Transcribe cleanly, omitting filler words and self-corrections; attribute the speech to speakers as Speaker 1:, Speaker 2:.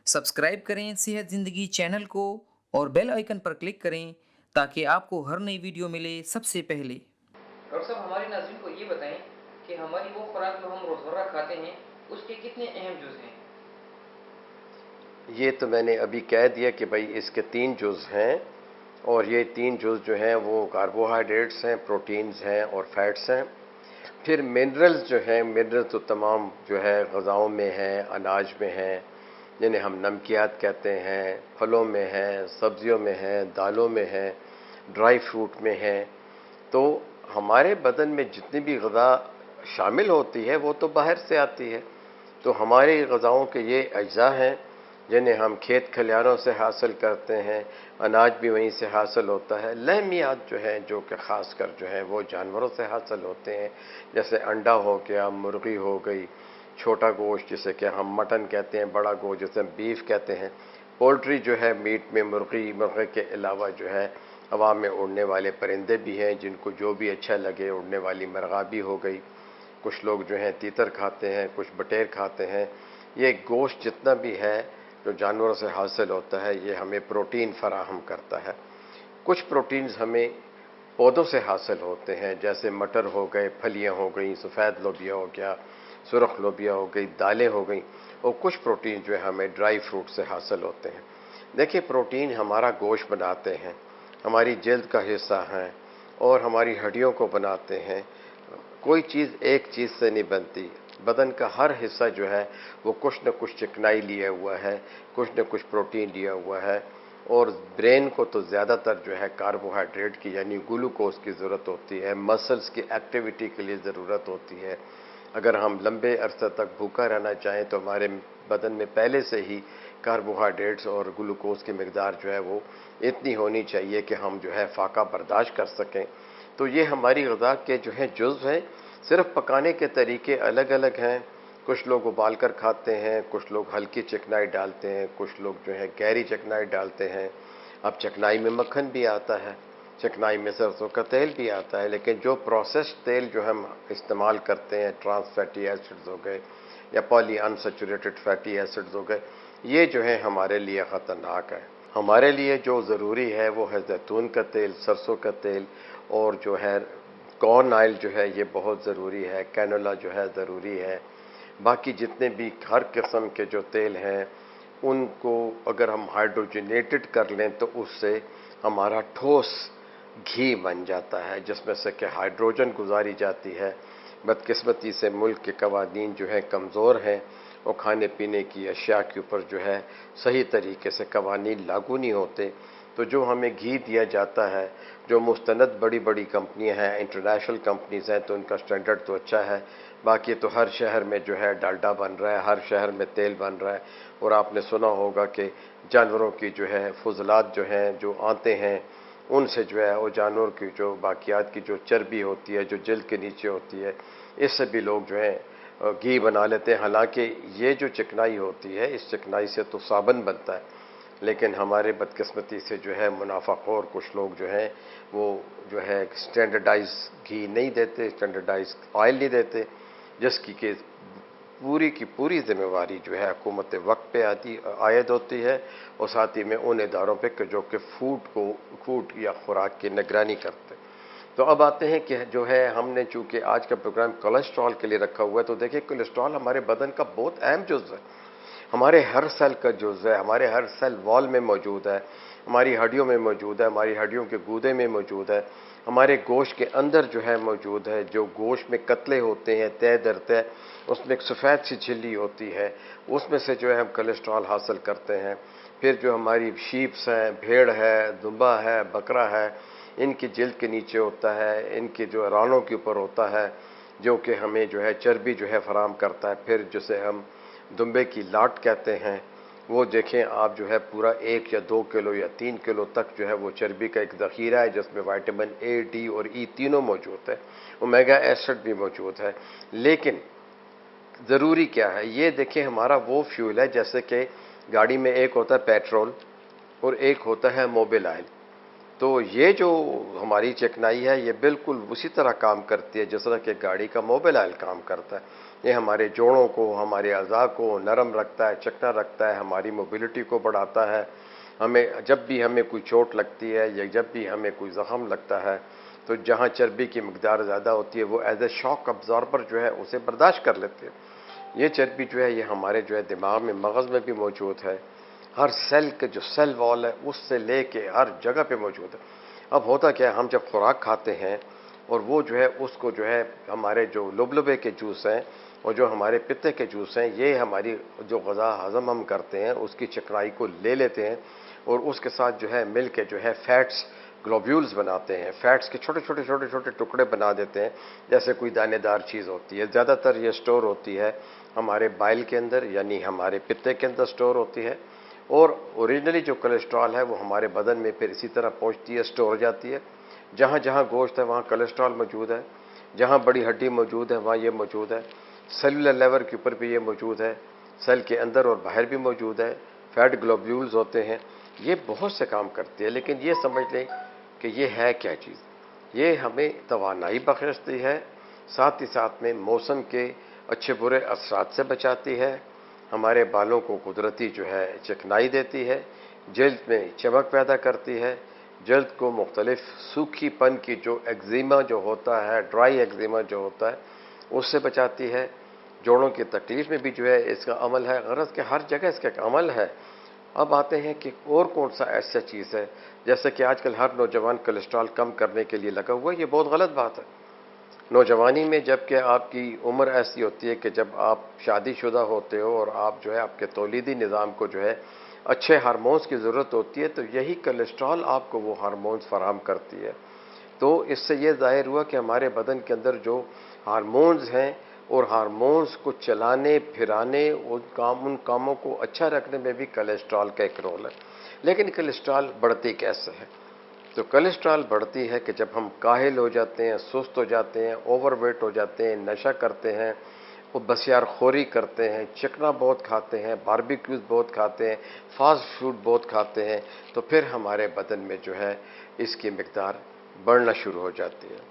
Speaker 1: Subscribe करें सेहत ज़िंदगी चैनल को और बेल आइकन पर क्लिक करें ताकि आपको हर नई वीडियो मिले सबसे पहले।
Speaker 2: डॉक्टर साहब, हमारे नाज़रीन को ये बताएं कि हमारी वो खुराक जो हम रोज़मर्रा खाते हैं उसके कितने अहम जुज़ हैं।
Speaker 3: ये तो मैंने अभी कह दिया कि भाई इसके 3 जुज़ हैं और ये 3 जुज़ जो हैं वो कार्बोहाइड्रेट्स हैं, प्रोटीन्स हैं और फैट्स हैं। फिर मिनरल्स जो हैं, मिनरल्स तो तमाम जो है ग़िज़ाओं में हैं, अनाज में हैं, जिन्हें हम नमकियात कहते हैं, फलों में हैं, सब्जियों में हैं, दालों में हैं, ड्राई फ्रूट में हैं। तो हमारे बदन में जितनी भी ग़िज़ा शामिल होती है वो तो बाहर से आती है। तो हमारी ग़िज़ाओं के ये अज्जा हैं जिन्हें हम खेत खलिहानों से हासिल करते हैं, अनाज भी वहीं से हासिल होता है। लहमियात जो हैं जो कि ख़ास कर जो है वो जानवरों से हासिल होते हैं, जैसे अंडा हो गया, मुर्गी हो गई, छोटा गोश्त जिसे कि हम मटन कहते हैं, बड़ा गोश्त जिसे हम बीफ कहते हैं। पोल्ट्री जो है मीट में मुर्गे के अलावा जो है हवा में उड़ने वाले परिंदे भी हैं जिनको जो भी अच्छा लगे, उड़ने वाली मरगा भी हो गई। कुछ लोग जो हैं तीतर खाते हैं, कुछ बटेर खाते हैं। ये गोश्त जितना भी है जो जानवरों से हासिल होता है ये हमें प्रोटीन फराहम करता है। कुछ प्रोटीन्स हमें पौधों से हासिल होते हैं, जैसे मटर हो गए, फलियां हो गई, सफ़ेद लोबिया हो गया, सुरख लोबिया हो गई, दालें हो गई। और कुछ प्रोटीन जो है हमें ड्राई फ्रूट से हासिल होते हैं। देखिए, प्रोटीन हमारा गोश्त बनाते हैं, हमारी जल्द का हिस्सा हैं और हमारी हड्डियों को बनाते हैं। कोई चीज़ एक चीज़ से नहीं बनती। बदन का हर हिस्सा जो है वो कुछ न कुछ चिकनाई लिया हुआ है, कुछ न कुछ प्रोटीन लिया हुआ है। और ब्रेन को तो ज़्यादातर जो है कार्बोहाइड्रेट की यानी ग्लूकोज की ज़रूरत होती है, मसल्स की एक्टिविटी के लिए ज़रूरत होती है। अगर हम लंबे अरसे तक भूखा रहना चाहें तो हमारे बदन में पहले से ही कार्बोहाइड्रेट्स और ग्लूकोज की मकदार जो है वो इतनी होनी चाहिए कि हम जो है फाका बर्दाश्त कर सकें। तो ये हमारी ग़िज़ा के जो है जुज़ हैं। सिर्फ पकाने के तरीके अलग अलग हैं। कुछ लोग उबाल कर खाते हैं, कुछ लोग हल्की चिकनाई डालते हैं, कुछ लोग जो है गहरी चिकनाई डालते हैं। अब चिकनाई में मक्खन भी आता है, चिकनाई में सरसों का तेल भी आता है, लेकिन जो प्रोसेस्ड तेल जो हम इस्तेमाल करते हैं, ट्रांस फैटी एसिड्स हो गए या पॉली अनसैचुरेटेड फैटी एसिड्स हो गए, ये जो है हमारे लिए ख़तरनाक है। हमारे लिए जो ज़रूरी है वो है जैतून का तेल, सरसों का तेल और जो है कॉर्न ऑयल जो है ये बहुत ज़रूरी है, कैनोला जो है ज़रूरी है। बाकी जितने भी हर किस्म के जो तेल हैं उनको अगर हम हाइड्रोजनेटेड कर लें तो उससे हमारा ठोस घी बन जाता है, जिसमें से कि हाइड्रोजन गुजारी जाती है। बदकिस्मती से मुल्क के कवानीन जो है कमज़ोर हैं और खाने पीने की अशिया के ऊपर जो है सही तरीके से कवानीन लागू नहीं होते। तो जो हमें घी दिया जाता है, जो मुस्तनद बड़ी बड़ी कंपनियां हैं, इंटरनेशनल कंपनीज हैं, तो उनका स्टैंडर्ड तो अच्छा है। बाकी तो हर शहर में जो है डालडा बन रहा है, हर शहर में तेल बन रहा है। और आपने सुना होगा कि जानवरों की जो है फुजलात जो हैं जो आते हैं उनसे जो है वो जानवर की जो बाकियात की जो चर्बी होती है जो जल्द के नीचे होती है, इससे भी लोग जो है घी बना लेते हैं। हालांकि ये जो चिकनाई होती है इस चिकनाई से तो साबुन बनता है, लेकिन हमारे बदकिस्मती से जो है मुनाफाखोर कुछ लोग जो हैं वो जो है स्टैंडर्डाइज घी नहीं देते, स्टैंडर्डाइज ऑयल नहीं देते, जिसकी कि पूरी की पूरी जिम्मेवारी जो है हुकूमत वक्त पे आयद होती है और साथ ही में उन इदारों पे जो कि फूड या खुराक की निगरानी करते हैं। तो अब आते हैं कि जो है हमने चूंकि आज का प्रोग्राम कोलेस्ट्रॉल के लिए रखा हुआ है, तो देखिए कोलेस्ट्रॉल हमारे बदन का बहुत अहम जुज़ है। हमारे हर सेल का जुज़ है, हमारे हर सेल वॉल में मौजूद है, हमारी हड्डियों में मौजूद है, हमारी हड्डियों के गूदे में मौजूद है, हमारे गोश्त के अंदर जो है मौजूद है। जो गोश्त में कतले होते हैं तय दर तय, उसमें एक सफ़ेद सी झिल्ली होती है, उसमें से जो है हम कोलेस्ट्रॉल हासिल करते हैं। फिर जो हमारी शीप्स हैं, भेड़ है, दुम्बा है, बकरा है, इनकी जिल्द के नीचे होता है, इनके जो रानों के ऊपर होता है, जो कि हमें जो है चर्बी जो है फराम करता है। फिर जिसे हम दुम्बे की लाट कहते हैं, वो देखें आप जो है पूरा 1 या 2 किलो या 3 किलो तक जो है वो चर्बी का एक ज़ख़ीरा है, जिसमें विटामिन ए, डी और ई तीनों मौजूद है, ओमेगा एसिड भी मौजूद है। लेकिन ज़रूरी क्या है, ये देखें हमारा वो फ्यूल है जैसे कि गाड़ी में एक होता है पेट्रोल और एक होता है मोबिल ऑयल। तो ये जो हमारी चिकनाई है ये बिल्कुल उसी तरह काम करती है जिस तरह कि गाड़ी का मोबिल ऑयल काम करता है। ये हमारे जोड़ों को, हमारे अज़ा को नरम रखता है, चिकना रखता है, हमारी मोबिलिटी को बढ़ाता है। हमें जब भी हमें कोई चोट लगती है या जब भी हमें कोई ज़ख़म लगता है तो जहाँ चर्बी की मकदार ज़्यादा होती है वो एज ए शॉक अब्ज़ॉर्बर जो है उसे बर्दाश्त कर लेते हैं। ये चर्बी जो है ये हमारे जो है दिमाग में, मगज़ में भी मौजूद है। हर सेल के जो सेल वॉल है उससे लेके हर जगह पे मौजूद है। अब होता क्या है, हम जब खुराक खाते हैं और वो जो है उसको जो है हमारे जो लुबलुबे के जूस हैं और जो हमारे पित्ते के जूस हैं, ये हमारी जो ग़िज़ा हज़म हम करते हैं उसकी चिकनाई को ले लेते हैं और उसके साथ जो है मिल के जो है फैट्स ग्लोब्यूल्स बनाते हैं। फैट्स के छोटे छोटे छोटे छोटे टुकड़े बना देते हैं, जैसे कोई दानेदार चीज़ होती है। ज़्यादातर ये स्टोर होती है हमारे बाइल के अंदर, यानी हमारे पित्ते के अंदर स्टोर होती है। और ओरिजिनली जो कोलेस्ट्रॉल है वो हमारे बदन में फिर इसी तरह पहुंचती है, स्टोर हो जाती है। जहाँ जहाँ गोश्त है वहाँ कोलेस्ट्रॉल मौजूद है, जहाँ बड़ी हड्डी मौजूद है वहाँ ये मौजूद है। सेलुलर लेवल के ऊपर भी ये मौजूद है, सेल के अंदर और बाहर भी मौजूद है। फैट ग्लोब्यूल्स होते हैं, ये बहुत से काम करती है। लेकिन ये समझ लें कि ये है क्या चीज़, ये हमें तवानाई बख्शती है, साथ ही साथ में मौसम के अच्छे बुरे असरात से बचाती है, हमारे बालों को कुदरती जो है चिकनाई देती है, जल्द में चमक पैदा करती है, जल्द को मुख्तलिफ सूखीपन की जो एक्जिमा जो होता है, ड्राई एक्जिमा जो होता है उससे बचाती है। जोड़ों की तकलीफ में भी जो है इसका अमल है, गरज के हर जगह इसका अमल है। अब आते हैं कि और कौन सा ऐसा चीज़ है, जैसे कि आजकल हर नौजवान कोलेस्ट्रॉल कम करने के लिए लगा हुआ है। ये बहुत गलत बात है। नौजवानी में जबकि आपकी उम्र ऐसी होती है कि जब आप शादीशुदा होते हो और आप जो है आपके तौलीदी निज़ाम को जो है अच्छे हार्मोन्स की ज़रूरत होती है, तो यही कोलेस्ट्रॉल आपको वो हार्मोन्स फराहम करती है। तो इससे ये ज़ाहिर हुआ कि हमारे बदन के अंदर जो हार्मोन्स हैं और हार्मोन्स को चलाने फिराने उन कामों को अच्छा रखने में भी कोलेस्ट्रॉल का एक रोल है। लेकिन कोलेस्ट्रॉल बढ़ती कैसे है? तो कोलेस्ट्रॉल बढ़ती है कि जब हम काहिल हो जाते हैं, सुस्त हो जाते हैं, ओवरवेट हो जाते हैं, नशा करते हैं, वो बसियारखोरी करते हैं, चिकना बहुत खाते हैं, बारबेक्यूज़ बहुत खाते हैं, फास्ट फूड बहुत खाते हैं, तो फिर हमारे बदन में जो है इसकी मिकदार बढ़ना शुरू हो जाती है।